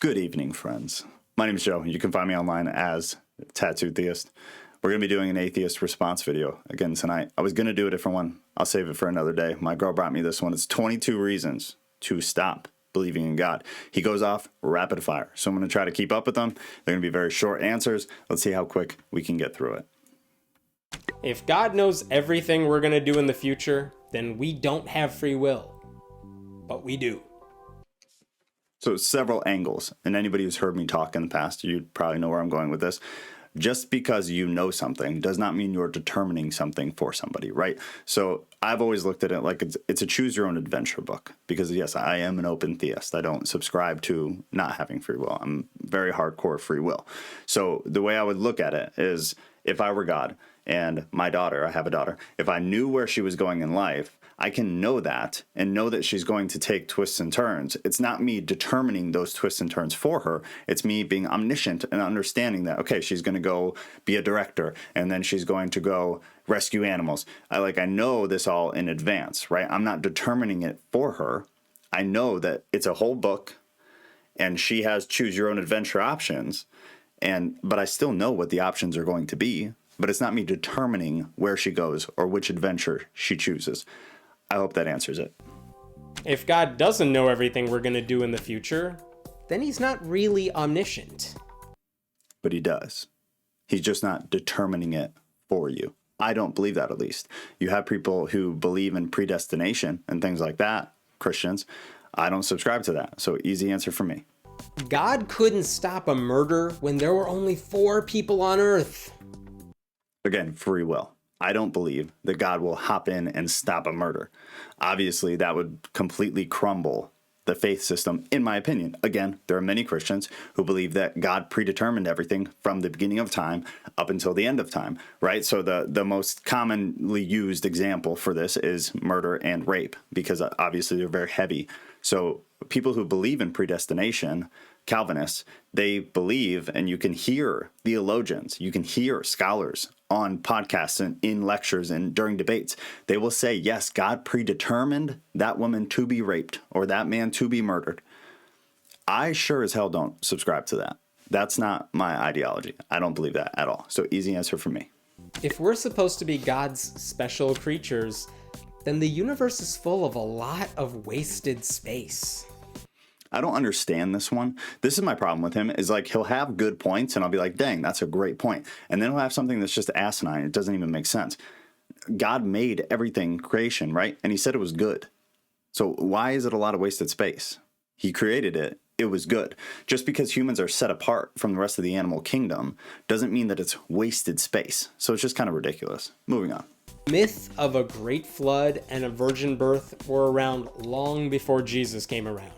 Good evening, friends. My name is Joe. You can find me online as Tattooed Theist. We're going to be doing an atheist response video again tonight. I was going to do a different one. I'll save it for another day. My girl brought me this one. It's 22 reasons to stop believing in God. He goes off rapid fire. So I'm going to try to keep up with them. They're going to be very short answers. Let's see how quick we can get through it. If God knows everything we're going to do in the future, then we don't have free will. But we do. So several angles, and anybody who's heard me talk in the past, you'd probably know where I'm going with this. Just because you know something does not mean you're determining something for somebody, right? So I've always looked at it like it's a choose your own adventure book, because yes, I am an open theist. I don't subscribe to not having free will. I'm very hardcore free will. So the way I would look at it is, if I were God and my daughter, I have a daughter, if I knew where she was going in life, I can know that and know that she's going to take twists and turns. It's not me determining those twists and turns for her. It's me being omniscient and understanding that, okay, she's going to go be a director and then she's going to go rescue animals. I know this all in advance, right? I'm not determining it for her. I know that it's a whole book and she has choose your own adventure options, but I still know what the options are going to be, but it's not me determining where she goes or which adventure she chooses. I hope that answers it. If God doesn't know everything we're going to do in the future, then he's not really omniscient. But he does. He's just not determining it for you. I don't believe that, at least. You have people who believe in predestination and things like that, Christians. I don't subscribe to that. So easy answer for me. God couldn't stop a murder when there were only 4 people on Earth. Again, free will. I don't believe that God will hop in and stop a murder. Obviously, that would completely crumble the faith system, in my opinion. Again, there are many Christians who believe that God predetermined everything from the beginning of time up until the end of time, right? So the most commonly used example for this is murder and rape, because obviously they're very heavy. So people who believe in predestination, Calvinists, they believe, and you can hear theologians, you can hear scholars on podcasts and in lectures and during debates, they will say, yes, God predetermined that woman to be raped or that man to be murdered. I sure as hell don't subscribe to that. That's not my ideology. I don't believe that at all. So easy answer for me. If we're supposed to be God's special creatures, then the universe is full of a lot of wasted space. I don't understand this one. This is my problem with him, is like he'll have good points and I'll be like, dang, that's a great point. And then he'll have something that's just asinine. It doesn't even make sense. God made everything creation, right? And he said it was good. So why is it a lot of wasted space? He created it. It was good. Just because humans are set apart from the rest of the animal kingdom doesn't mean that it's wasted space. So it's just kind of ridiculous. Moving on. Myth of a great flood and a virgin birth were around long before Jesus came around.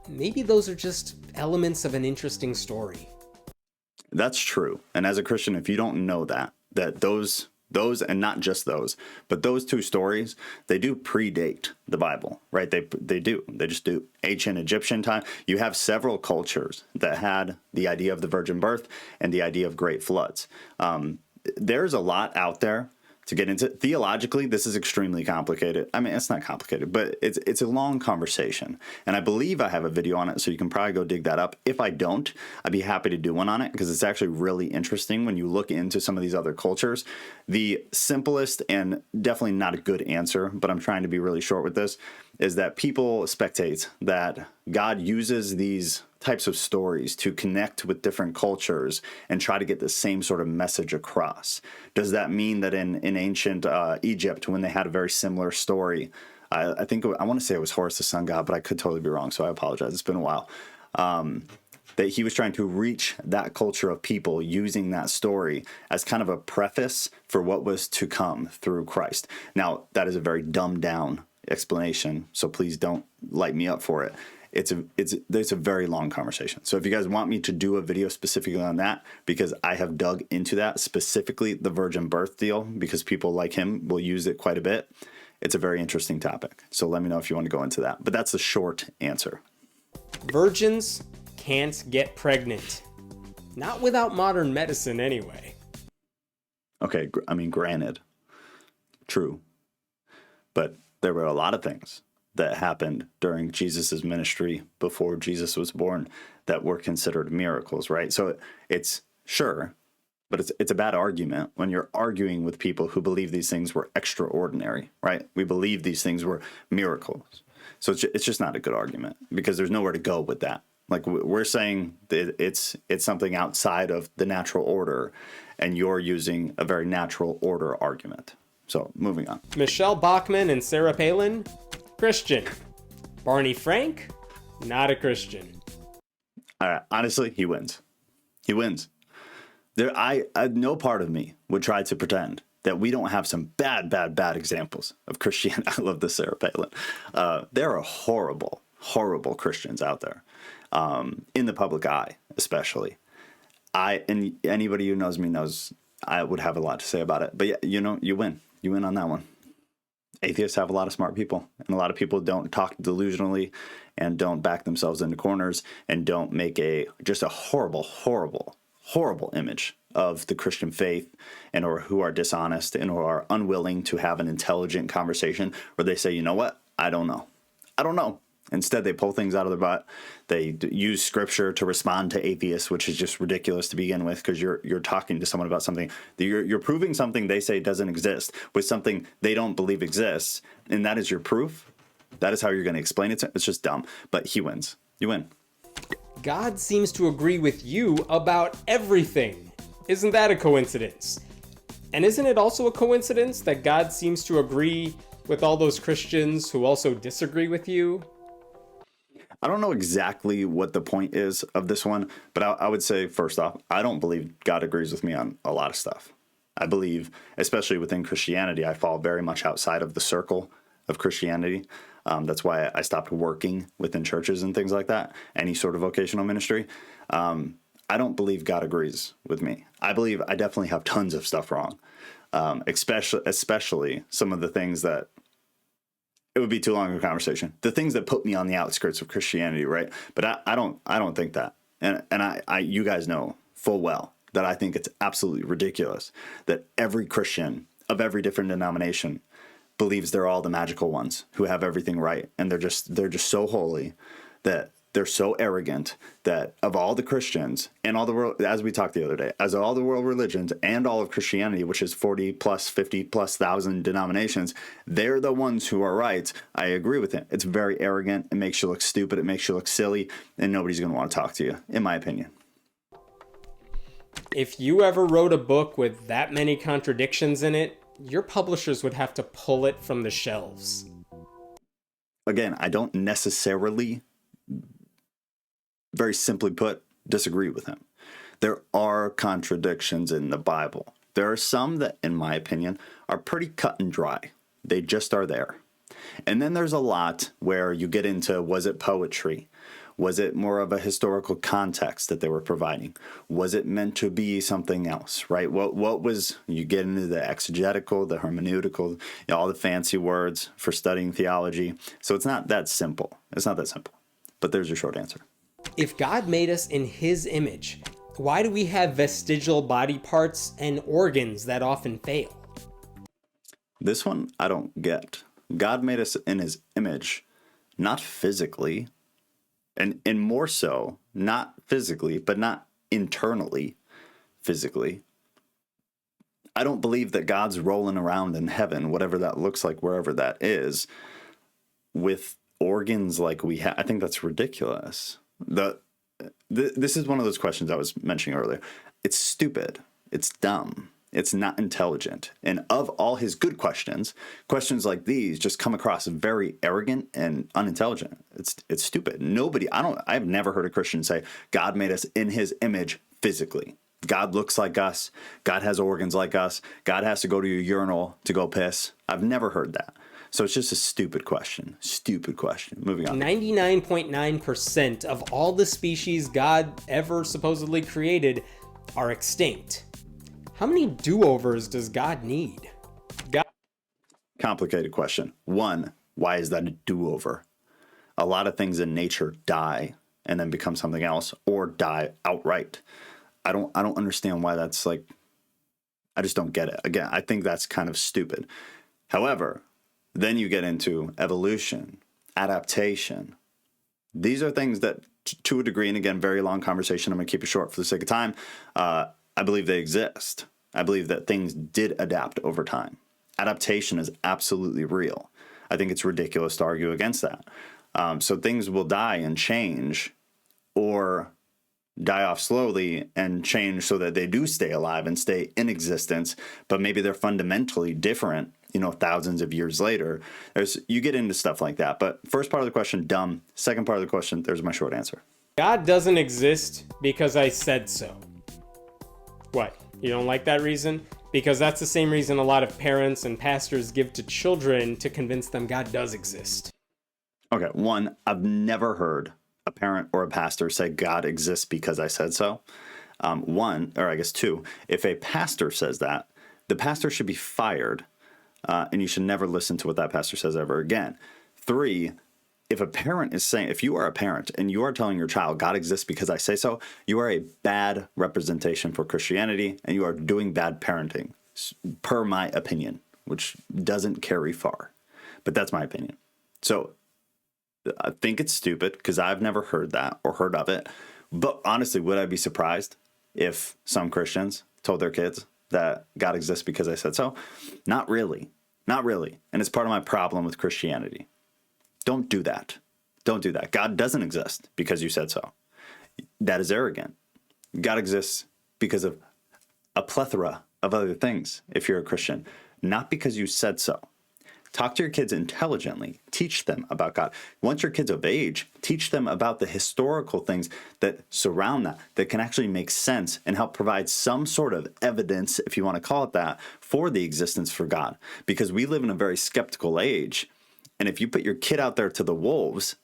Maybe those are just elements of an interesting story. That's true. And as a Christian, if you don't know that those, and not just those, but those two stories, they do predate the Bible, right? They do. They just do. Ancient Egyptian time. You have several cultures that had the idea of the virgin birth and the idea of great floods. There's a lot out there to get into. Theologically, this is extremely complicated. I mean, it's not complicated, but it's a long conversation. And I believe I have a video on it, so you can probably go dig that up. If I don't, I'd be happy to do one on it, because it's actually really interesting when you look into some of these other cultures. The simplest and definitely not a good answer, but I'm trying to be really short with this, is that people spectate that God uses these types of stories to connect with different cultures and try to get the same sort of message across. Does that mean that in ancient Egypt, when they had a very similar story, I want to say it was Horus the sun god, but I could totally be wrong, so I apologize. It's been a while. That he was trying to reach that culture of people using that story as kind of a preface for what was to come through Christ. Now, that is a very dumbed down explanation, so please don't light me up for it. It's a very long conversation. So if you guys want me to do a video specifically on that, because I have dug into that, specifically the virgin birth deal, because people like him will use it quite a bit, it's a very interesting topic. So let me know if you want to go into that. But that's the short answer. Virgins can't get pregnant. Not without modern medicine anyway. Okay, I mean, granted, true. But there were a lot of things that happened during Jesus's ministry before Jesus was born that were considered miracles, right? So it's sure, but it's a bad argument when you're arguing with people who believe these things were extraordinary, right? We believe these things were miracles. So it's just not a good argument because there's nowhere to go with that. Like we're saying that it's something outside of the natural order, and you're using a very natural order argument. So moving on. Michelle Bachmann and Sarah Palin, Christian. Barney Frank, not a Christian. All right, honestly, he wins. He wins. No part of me would try to pretend that we don't have some bad examples of Christianity. I love this Sarah Palin. There are horrible Christians out there, in the public eye, especially. And anybody who knows me knows I would have a lot to say about it. But yeah, you win. You win on that one. Atheists have a lot of smart people, and a lot of people don't talk delusionally and don't back themselves into corners and don't make just a horrible image of the Christian faith, and or who are dishonest and or are unwilling to have an intelligent conversation where they say, you know what? I don't know. Instead, they pull things out of their butt. They use scripture to respond to atheists, which is just ridiculous to begin with, because you're talking to someone about something. You're proving something they say doesn't exist with something they don't believe exists, and that is your proof. That is how you're going to explain it. It's just dumb. But he wins. You win. God seems to agree with you about everything. Isn't that a coincidence? And isn't it also a coincidence that God seems to agree with all those Christians who also disagree with you? I don't know exactly what the point is of this one, but I would say, first off, I don't believe God agrees with me on a lot of stuff. I believe, especially within Christianity, I fall very much outside of the circle of Christianity. That's why I stopped working within churches and things like that, any sort of vocational ministry. I don't believe God agrees with me. I believe I definitely have tons of stuff wrong, especially some of the things that it would be too long of a conversation. The things that put me on the outskirts of Christianity, right? But I don't think that. And I you guys know full well that I think it's absolutely ridiculous that every Christian of every different denomination believes they're all the magical ones who have everything right, and they're just so holy that they're so arrogant that of all the Christians and all the world, as we talked the other day, as all the world religions and all of Christianity, which is 40 plus, 50 plus thousand denominations, they're the ones who are right. I agree with it. It's very arrogant. It makes you look stupid. It makes you look silly, and nobody's going to want to talk to you, in my opinion. If you ever wrote a book with that many contradictions in it, your publishers would have to pull it from the shelves. Again, I don't necessarily, very simply put, disagree with him. There are contradictions in the Bible. There are some that, in my opinion, are pretty cut and dry. They just are there. And then there's a lot where you get into, was it poetry? Was it more of a historical context that they were providing? Was it meant to be something else, right? What was, you get into the exegetical, the hermeneutical, all the fancy words for studying theology. So it's not that simple. It's not that simple. But there's your short answer. If God made us in his image, why do we have vestigial body parts and organs that often fail? This one I don't get. God made us in his image, not physically, and more so, not physically, but not internally physically. I don't believe that God's rolling around in heaven, whatever that looks like, wherever that is, with organs like we have. I think that's ridiculous. This is one of those questions I was mentioning earlier. It's stupid. It's dumb. It's not intelligent. And of all his good questions like these just come across very arrogant and unintelligent. It's stupid. I've never heard a Christian say, God made us in his image physically. God looks like us. God has organs like us. God has to go to your urinal to go piss. I've never heard that. So it's just a stupid question. Stupid question. Moving on. 99.9% of all the species God ever supposedly created are extinct. How many do-overs does God need? Complicated question. One, why is that a do-over? A lot of things in nature die and then become something else, or die outright. I don't understand why that's like, I just don't get it. Again, I think that's kind of stupid. However, then you get into evolution. adaptation. These are things that, to a degree, and again, very long conversation, I'm going to keep it short for the sake of time, I believe they exist. I believe that things did adapt over time. Adaptation is absolutely real. I think it's ridiculous to argue against that. So things will die and change, or die off slowly and change so that they do stay alive and stay in existence, but maybe they're fundamentally different, thousands of years later. You get into stuff like that. But first part of the question, dumb. Second part of the question, there's my short answer. God doesn't exist because I said so. What? You don't like that reason? Because that's the same reason a lot of parents and pastors give to children to convince them God does exist. Okay, one, I've never heard a parent or a pastor say God exists because I said so. One, or I guess two, if a pastor says that, the pastor should be fired, and you should never listen to what that pastor says ever again. Three, if a parent is saying, if you are a parent and you are telling your child God exists because I say so, you are a bad representation for Christianity and you are doing bad parenting, per my opinion, which doesn't carry far. But that's my opinion. So I think it's stupid because I've never heard that or heard of it. But honestly, would I be surprised if some Christians told their kids that God exists because I said so? Not really. Not really. And it's part of my problem with Christianity. Don't do that. Don't do that. God doesn't exist because you said so. That is arrogant. God exists because of a plethora of other things, if you're a Christian, not because you said so. Talk to your kids intelligently. Teach them about God. Once your kids of age, teach them about the historical things that surround that can actually make sense and help provide some sort of evidence, if you want to call it that, for the existence for God. Because we live in a very skeptical age. And if you put your kid out there to the wolves,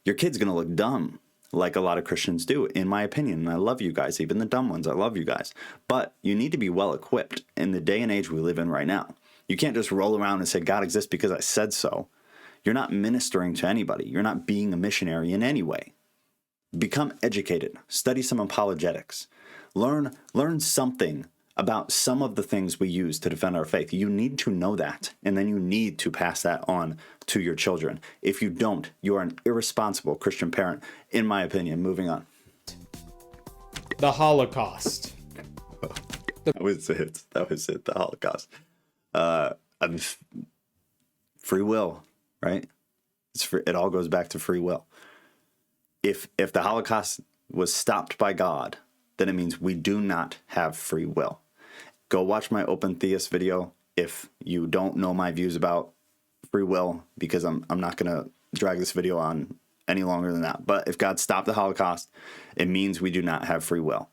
your kid's going to look dumb, like a lot of Christians do, in my opinion. And I love you guys, even the dumb ones. I love you guys. But you need to be well equipped in the day and age we live in right now. You can't just roll around and say, God exists because I said so. You're not ministering to anybody. You're not being a missionary in any way. Become educated. Study some apologetics. Learn something about some of the things we use to defend our faith. You need to know that, and then you need to pass that on to your children. If you don't, you are an irresponsible Christian parent, in my opinion. Moving on. The Holocaust. That was it. The Holocaust. Free will, right? It all goes back to free will. If the Holocaust was stopped by God, then it means we do not have free will. Go watch my Open Theist video if you don't know my views about free will, because I'm not going to drag this video on any longer than that. But if God stopped the Holocaust, it means we do not have free will.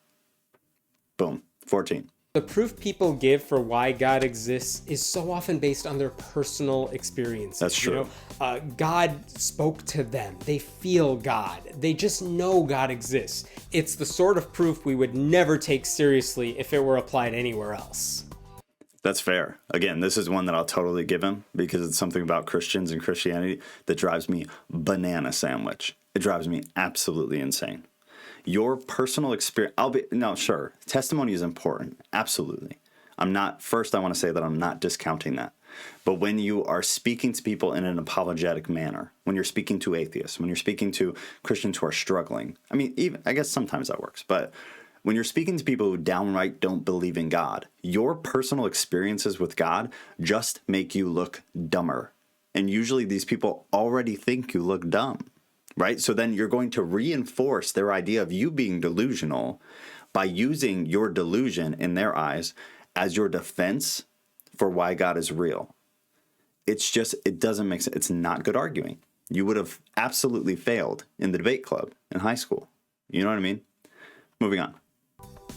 Boom. 14. The proof people give for why God exists is so often based on their personal experiences. That's true. God spoke to them. They feel God. They just know God exists. It's the sort of proof we would never take seriously if it were applied anywhere else. That's fair. Again, this is one that I'll totally give him because it's something about Christians and Christianity that drives me banana sandwich. It drives me absolutely insane. Your personal experience, sure, testimony is important. Absolutely. I want to say that I'm not discounting that. But when you are speaking to people in an apologetic manner, when you're speaking to atheists, when you're speaking to Christians who are struggling, I guess sometimes that works, but when you're speaking to people who downright don't believe in God, your personal experiences with God just make you look dumber. And usually these people already think you look dumb. Right? So then you're going to reinforce their idea of you being delusional by using your delusion in their eyes as your defense for why God is real. It doesn't make sense. It's not good arguing. You would have absolutely failed in the debate club in high school. You know what I mean? Moving on.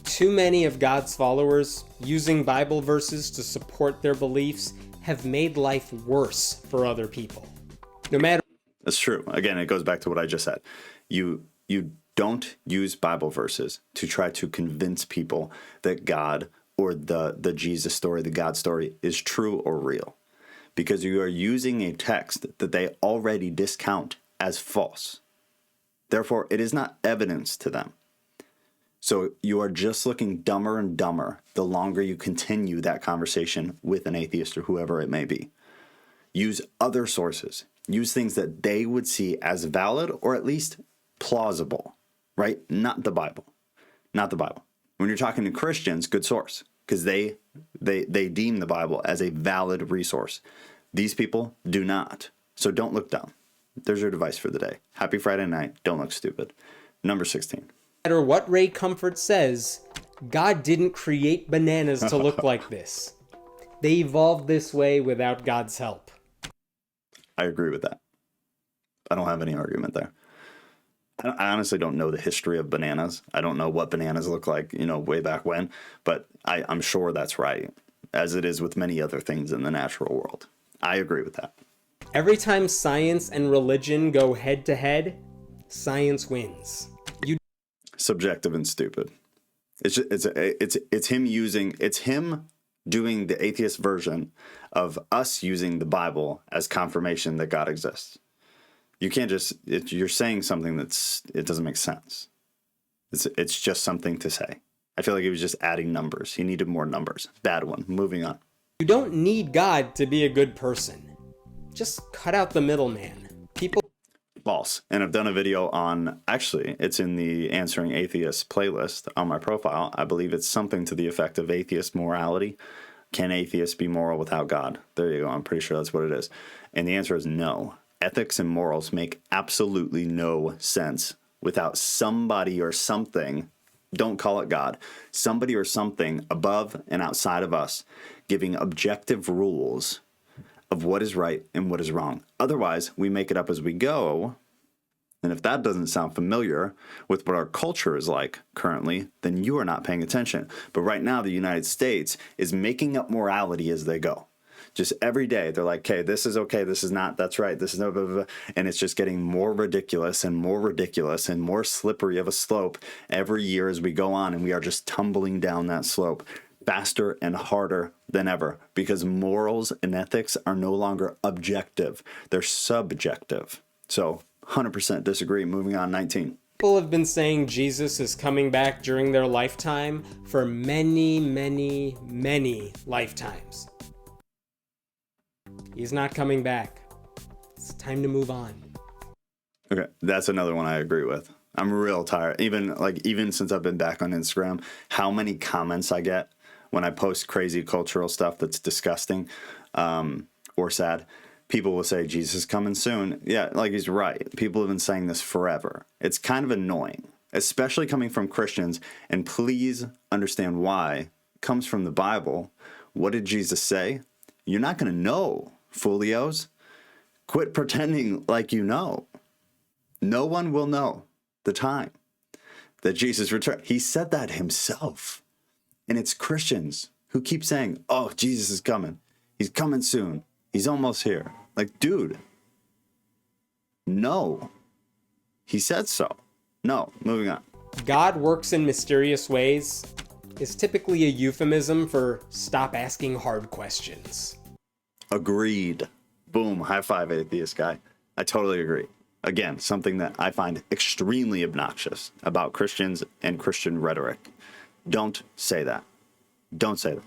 Too many of God's followers using Bible verses to support their beliefs have made life worse for other people. No matter. That's true. Again, it goes back to what I just said. You don't use Bible verses to try to convince people that God or the Jesus story, the God story is true or real, because you are using a text that they already discount as false. Therefore, it is not evidence to them. So you are just looking dumber and dumber the longer you continue that conversation with an atheist or whoever it may be. Use other sources. use things that they would see as valid or at least plausible, right? Not the Bible. Not the Bible. When you're talking to Christians, good source, because they deem the Bible as a valid resource. These people do not. So don't look dumb. There's your device for the day. Happy Friday night. Don't look stupid. Number 16. No matter what Ray Comfort says, God didn't create bananas to look like this. They evolved this way without God's help. I agree with that. I don't have any argument there. I honestly don't know the history of bananas. I don't know what bananas look like, way back when, but I'm sure that's right, as it is with many other things in the natural world. I agree with that. Every time science and religion go head to head, science wins. Subjective and stupid. It's him doing the atheist version of us using the Bible as confirmation that God exists. You can't you're saying something it doesn't make sense. It's just something to say. I feel like he was just adding numbers. He needed more numbers. Bad one. Moving on. You don't need God to be a good person. Just cut out the middleman. People. False. And I've done a video on, actually, it's in the Answering Atheists playlist on my profile. I believe it's something to the effect of atheist morality. Can atheists be moral without God? There you go. I'm pretty sure that's what it is. And the answer is no. Ethics and morals make absolutely no sense without somebody or something, don't call it God, somebody or something above and outside of us giving objective rules of what is right and what is wrong. Otherwise, we make it up as we go. And if that doesn't sound familiar with what our culture is like currently, then you are not paying attention. But right now, the United States is making up morality as they go. Just every day, they're like, okay, this is okay, this is not, that's right, this is no, blah, blah, blah. And it's just getting more ridiculous and more slippery of a slope every year as we go on. And we are just tumbling down that slope faster and harder than ever because morals and ethics are no longer objective. They're subjective. So 100% disagree. Moving on, 19. People have been saying Jesus is coming back during their lifetime for many, many, many lifetimes. He's not coming back. It's time to move on. Okay, that's another one I agree with. I'm real tired. Even since I've been back on Instagram, how many comments I get when I post crazy cultural stuff that's disgusting or sad. People will say, Jesus is coming soon. Yeah, like he's right. People have been saying this forever. It's kind of annoying, especially coming from Christians. And please understand why. It comes from the Bible. What did Jesus say? You're not going to know, folios. Quit pretending like you know. No one will know the time that Jesus returned. He said that himself. And it's Christians who keep saying, oh, Jesus is coming. He's coming soon. He's almost here. Like, dude, no. He said so. No, moving on. God works in mysterious ways is typically a euphemism for stop asking hard questions. Agreed. Boom. High five, atheist guy. I totally agree. Again, something that I find extremely obnoxious about Christians and Christian rhetoric. Don't say that. Don't say that.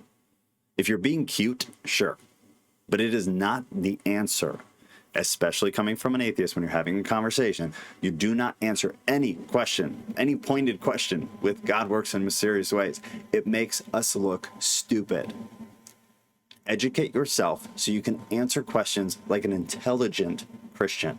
If you're being cute, sure. But it is not the answer, especially coming from an atheist when you're having a conversation. You do not answer any question, any pointed question with God works in mysterious ways. It makes us look stupid. Educate yourself so you can answer questions like an intelligent Christian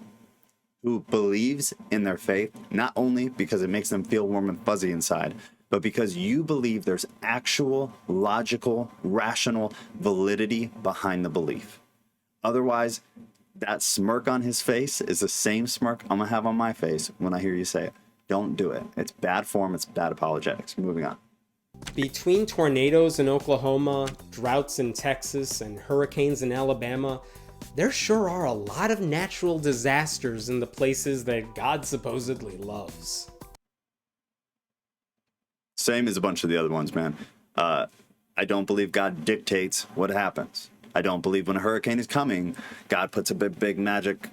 who believes in their faith, not only because it makes them feel warm and fuzzy inside, but because you believe there's actual, logical, rational validity behind the belief. Otherwise, that smirk on his face is the same smirk I'm going to have on my face when I hear you say it. Don't do it. It's bad form. It's bad apologetics. Moving on. Between tornadoes in Oklahoma, droughts in Texas, and hurricanes in Alabama, there sure are a lot of natural disasters in the places that God supposedly loves. Same as a bunch of the other ones, man. I don't believe God dictates what happens. I don't believe when a hurricane is coming, God puts a big magic,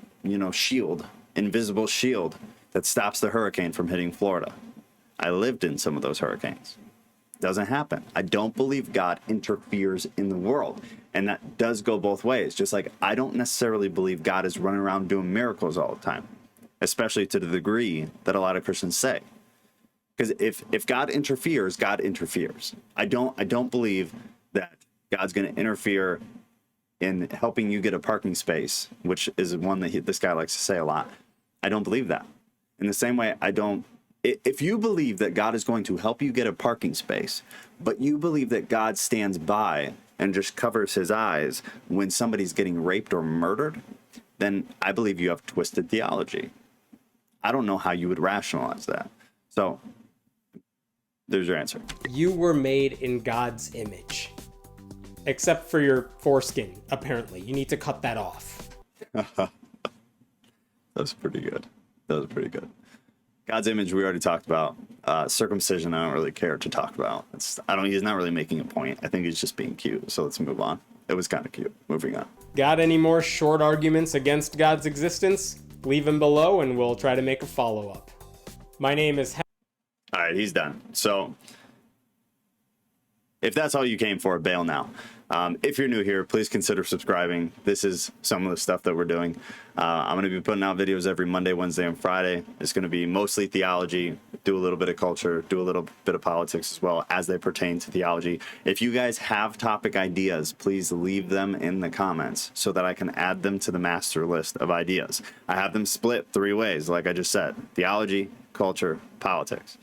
shield, invisible shield that stops the hurricane from hitting Florida. I lived in some of those hurricanes. Doesn't happen. I don't believe God interferes in the world. And that does go both ways. Just like I don't necessarily believe God is running around doing miracles all the time, especially to the degree that a lot of Christians say. Because if God interferes, God interferes. I don't believe that God's going to interfere in helping you get a parking space, which is one that this guy likes to say a lot. I don't believe that. In the same way, if you believe that God is going to help you get a parking space, but you believe that God stands by and just covers his eyes when somebody's getting raped or murdered, then I believe you have twisted theology. I don't know how you would rationalize that. So there's your answer. You were made in God's image. Except for your foreskin, apparently. You need to cut that off. That's pretty good. God's image, we already talked about. Circumcision, I don't really care to talk about. He's not really making a point. I think he's just being cute. So let's move on. It was kind of cute. Moving on. Got any more short arguments against God's existence? Leave them below and we'll try to make a follow-up. My name is... All right, he's done. So if that's all you came for, bail now. If you're new here, please consider subscribing. This is some of the stuff that we're doing. I'm going to be putting out videos every Monday, Wednesday, and Friday. It's going to be mostly theology, do a little bit of culture, do a little bit of politics as well as they pertain to theology. If you guys have topic ideas, please leave them in the comments so that I can add them to the master list of ideas. I have them split 3 ways, like I just said: theology, culture, politics.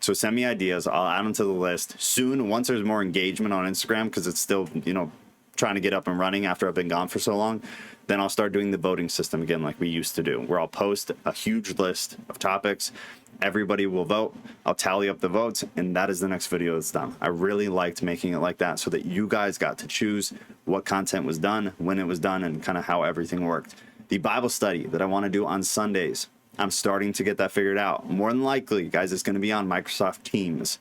So send me ideas. I'll add them to the list soon once there's more engagement on Instagram, because it's still, trying to get up and running after I've been gone for so long. Then I'll start doing the voting system again like we used to do, where I'll post a huge list of topics. Everybody will vote. I'll tally up the votes, and that is the next video that's done. I really liked making it like that so that you guys got to choose what content was done, when it was done, and kind of how everything worked. The Bible study that I want to do on Sundays, I'm starting to get that figured out. More than likely, guys, it's going to be on Microsoft Teams,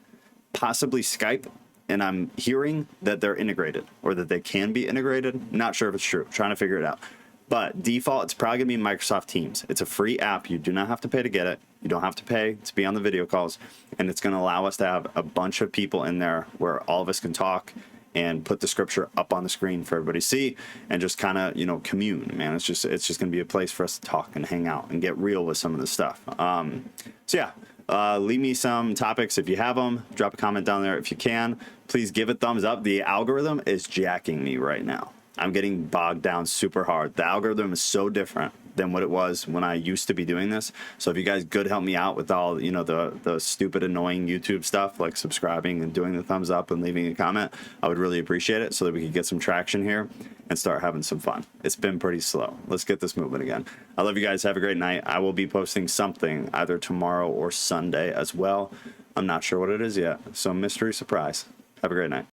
possibly Skype, and I'm hearing that they're integrated, or that they can be integrated. Not sure if it's true. Trying to figure it out. But default, it's probably going to be Microsoft Teams. It's a free app. You do not have to pay to get it. You don't have to pay to be on the video calls. And it's going to allow us to have a bunch of people in there where all of us can talk and put the scripture up on the screen for everybody to see, and just kind of, commune, man. It's just going to be a place for us to talk and hang out and get real with some of this stuff. Leave me some topics if you have them. Drop a comment down there if you can. Please give a thumbs up. The algorithm is jacking me right now. I'm getting bogged down super hard. The algorithm is so different than what it was when I used to be doing this. So if you guys could help me out with all, the stupid, annoying YouTube stuff, like subscribing and doing the thumbs up and leaving a comment, I would really appreciate it so that we could get some traction here and start having some fun. It's been pretty slow. Let's get this moving again. I love you guys. Have a great night. I will be posting something either tomorrow or Sunday as well. I'm not sure what it is yet. So mystery surprise. Have a great night.